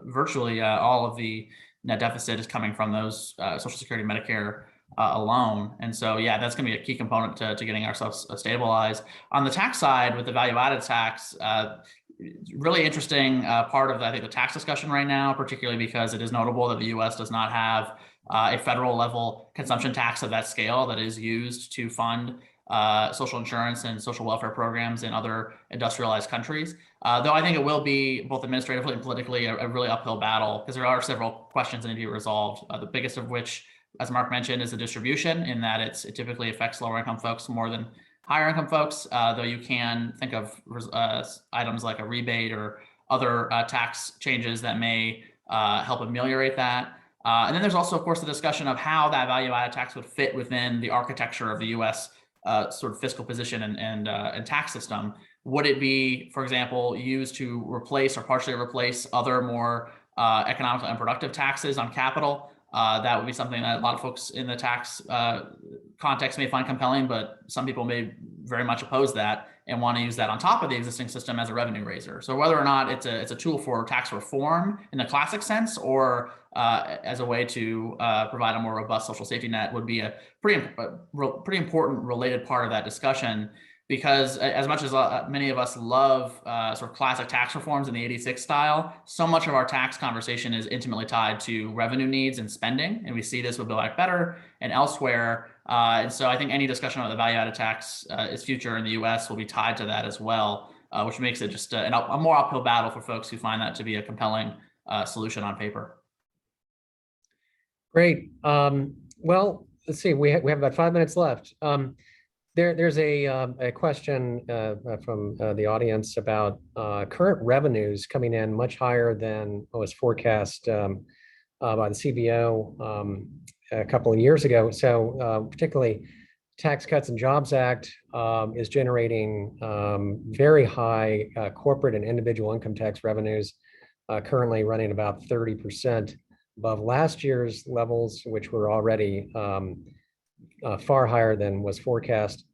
virtually all of the net deficit is coming from those Social Security, Medicare alone. And so, yeah, that's going to be a key component to getting ourselves stabilized. On the tax side, with the value-added tax, really interesting part of, I think, the tax discussion right now, particularly because it is notable that the U.S. does not have a federal level consumption tax of that scale that is used to fund social insurance and social welfare programs in other industrialized countries. Though I think it will be both administratively and politically a really uphill battle, because there are several questions that need to be resolved. The biggest of which, as Mark mentioned, is the distribution, in that it typically affects lower income folks more than higher income folks, though you can think of items like a rebate or other tax changes that may help ameliorate that. And then there's also, of course, the discussion of how that value-added tax would fit within the architecture of the U.S. Sort of fiscal position and tax system. Would it be, for example, used to replace or partially replace other more economic and productive taxes on capital? That would be something that a lot of folks in the tax context may find compelling, but some people may very much oppose that and want to use that on top of the existing system as a revenue raiser. So whether or not it's a tool for tax reform in the classic sense, or as a way to provide a more robust social safety net, would be a pretty important related part of that discussion. Because as much as many of us love sort of classic tax reforms in the 86 style, so much of our tax conversation is intimately tied to revenue needs and spending. And we see this with Build Back Better and elsewhere. And so I think any discussion about the value-added tax, its future in the US, will be tied to that as well, which makes it just a more uphill battle for folks who find that to be a compelling solution on paper. Great. Well, let's see, we have about 5 minutes left. There's a question from the audience about current revenues coming in much higher than what was forecast by the CBO a couple of years ago. So particularly Tax Cuts and Jobs Act is generating very high corporate and individual income tax revenues, currently running about 30% above last year's levels, which were already far higher than was forecast.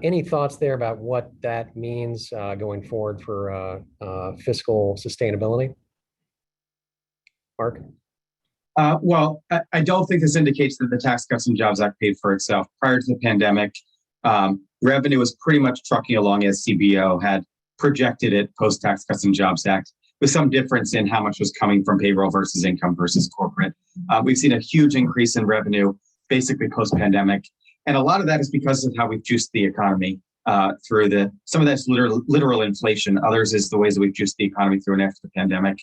Any thoughts there about what that means going forward for fiscal sustainability? Mark? Well, I don't think this indicates that the Tax Cuts and Jobs Act paid for itself. Prior to the pandemic, revenue was pretty much trucking along as CBO had projected it post Tax Cuts and Jobs Act, with some difference in how much was coming from payroll versus income versus corporate. We've seen a huge increase in revenue basically post-pandemic. And a lot of that is because of how we've juiced the economy through some of that's literal inflation. Others is the ways that we've juiced the economy through and after the pandemic.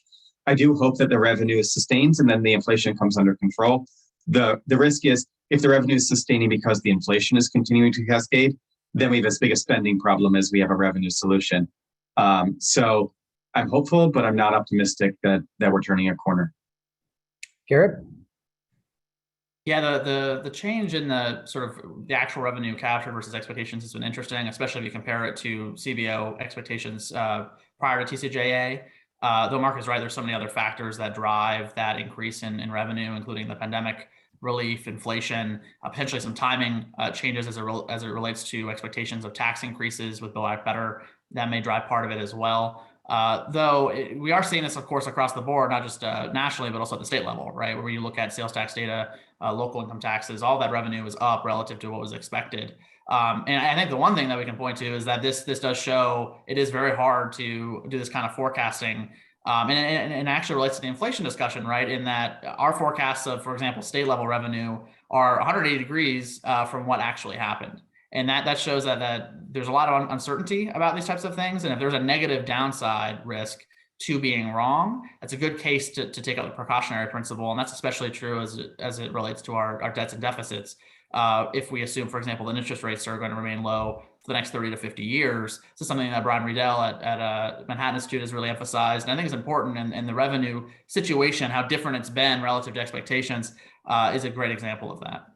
I do hope that the revenue is sustained and then the inflation comes under control. The risk is if the revenue is sustaining because the inflation is continuing to cascade, then we have as big a spending problem as we have a revenue solution. So I'm hopeful, but I'm not optimistic that we're turning a corner. Garrett? Yeah, the change in the sort of the actual revenue captured versus expectations has been interesting, especially if you compare it to CBO expectations prior to TCJA. Though Mark is right, there's so many other factors that drive that increase in revenue, including the pandemic relief, inflation, potentially some timing changes as it relates to expectations of tax increases with Build Back Better. That may drive part of it as well. Though we are seeing this, of course, across the board, not just nationally, but also at the state level, right? Where you look at sales tax data, local income taxes, all that revenue is up relative to what was expected. And I think the one thing that we can point to is that this does show it is very hard to do this kind of forecasting. And actually relates to the inflation discussion, right? In that our forecasts of, for example, state level revenue are 180 degrees from what actually happened. And that shows that there's a lot of uncertainty about these types of things. And if there's a negative downside risk to being wrong, that's a good case to take up the precautionary principle. And that's especially true as it relates to our debts and deficits. If we assume, for example, that interest rates are going to remain low for the next 30 to 50 years. This is something that Brian Riedel at Manhattan Institute has really emphasized. And I think it's important in the revenue situation, how different it's been relative to expectations is a great example of that.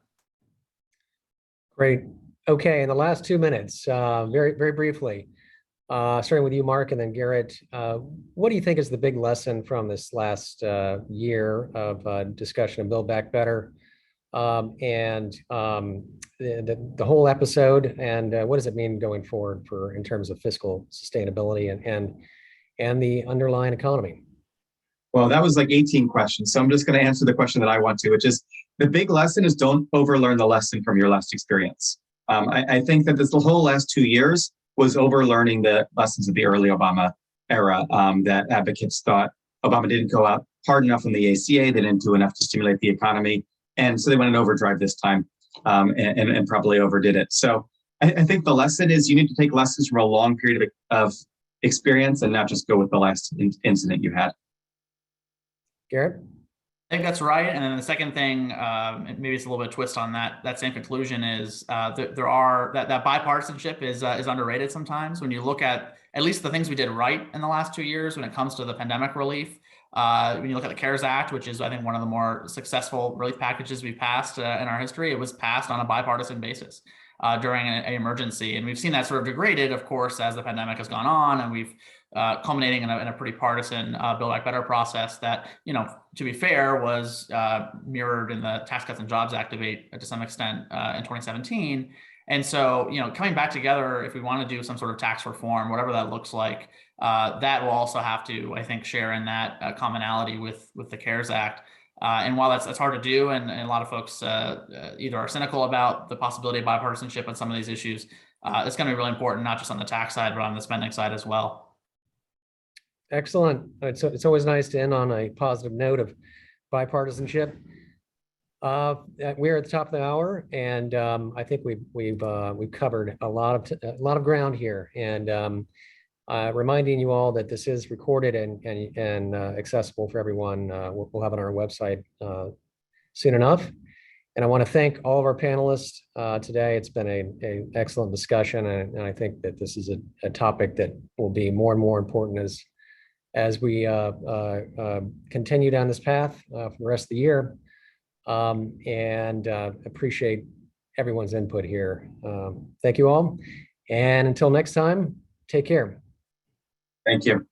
Great. Okay, in the last 2 minutes, very, very briefly, starting with you, Mark, and then Garrett, what do you think is the big lesson from this last year of discussion of Build Back Better? And the whole episode, and what does it mean going forward in terms of fiscal sustainability and the underlying economy? Well, that was like 18 questions. So I'm just going to answer the question that I want to, which is the big lesson is don't overlearn the lesson from your last experience. I think that the whole last 2 years was overlearning the lessons of the early Obama era, that advocates thought Obama didn't go out hard enough on the ACA, they didn't do enough to stimulate the economy. And so they went in overdrive this time and probably overdid it. So I think the lesson is you need to take lessons from a long period of experience and not just go with the last incident you had. Garrett? I think that's right. And then the second thing, maybe it's a little bit of a twist on that same conclusion is that bipartisanship is underrated sometimes. When you look at least the things we did right in the last 2 years when it comes to the pandemic relief, when you look at the CARES Act, which is, I think, one of the more successful relief packages we've passed in our history, it was passed on a bipartisan basis during an emergency. And we've seen that sort of degraded, of course, as the pandemic has gone on, and we've culminating in a pretty partisan Build Back Better process that, to be fair, was mirrored in the Tax Cuts and Jobs Act debate to some extent in 2017. And so, coming back together, if we want to do some sort of tax reform, whatever that looks like, that will also have to, I think, share in that commonality with the CARES Act. And while that's hard to do, and a lot of folks either are cynical about the possibility of bipartisanship on some of these issues, it's going to be really important, not just on the tax side, but on the spending side as well. Excellent. It's always nice to end on a positive note of bipartisanship. We're at the top of the hour, and I think we've covered a lot of ground here. And reminding you all that this is recorded and accessible for everyone. We'll have it on our website soon enough. And I want to thank all of our panelists today. It's been an excellent discussion, and I think that this is a topic that will be more and more important as we continue down this path for the rest of the year. And appreciate everyone's input here. Thank you all. And until next time, take care. Thank you.